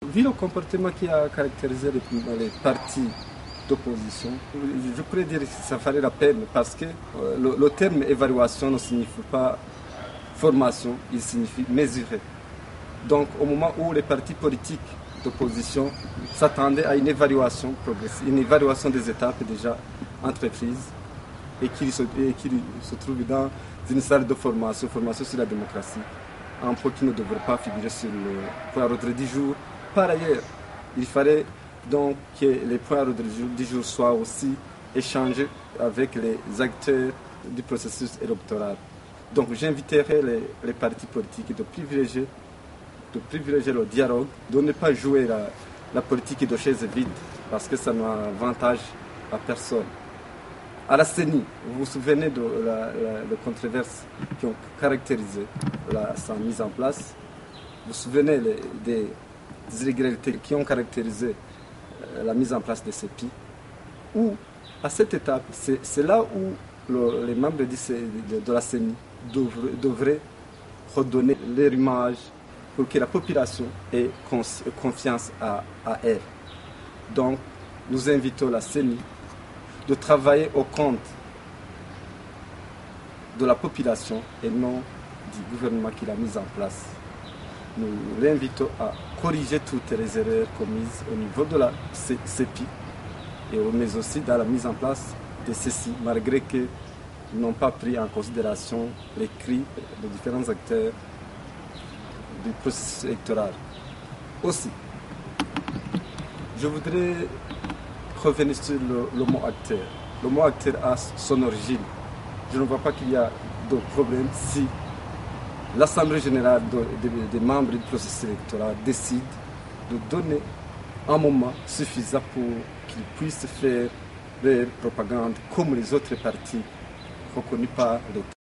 vu le comportement qui a caractérisé les partis d'opposition, je pourrais dire que ça ferait la peine parce que le terme évaluation ne signifie pas formation, il signifie mesurer. Donc au moment où les partis politiques d'opposition s'attendaient à une évaluation progressive, une évaluation des étapes déjà entreprises et qui se trouvent dans une salle de formation sur la démocratie, un point qui ne devrait pas figurer sur le point à l'ordre du jour. Par ailleurs, il fallait donc que les points à l'ordre du jour soient aussi échangés avec les acteurs du processus électoral. Donc j'inviterai les partis politiques de privilégier le dialogue, de ne pas jouer la politique de chaise vide, parce que ça n'a avantage à personne. À la CENI, vous vous souvenez de la controverse qui ont caractérisé sa mise en place. Vous vous souvenez des irrégularités qui ont caractérisé la mise en place des CEPI. Où, à cette étape, c'est là où les membres de la CENI devraient redonner leur image pour que la population ait confiance à elle. Donc, nous invitons la CENI de travailler au compte de la population et non du gouvernement qui l'a mise en place. Nous l'invitons à corriger toutes les erreurs commises au niveau de la CEPI, mais aussi dans la mise en place de ceci, malgré qu'ils n'ont pas pris en considération les cris de différents acteurs du processus électoral. Aussi, je voudrais revenir sur le mot acteur. Le mot acteur a son origine. Je ne vois pas qu'il y a de problème si l'Assemblée générale des membres du processus électoral décide de donner un moment suffisant pour qu'ils puissent faire leur propagande comme les autres partis reconnus par l'État.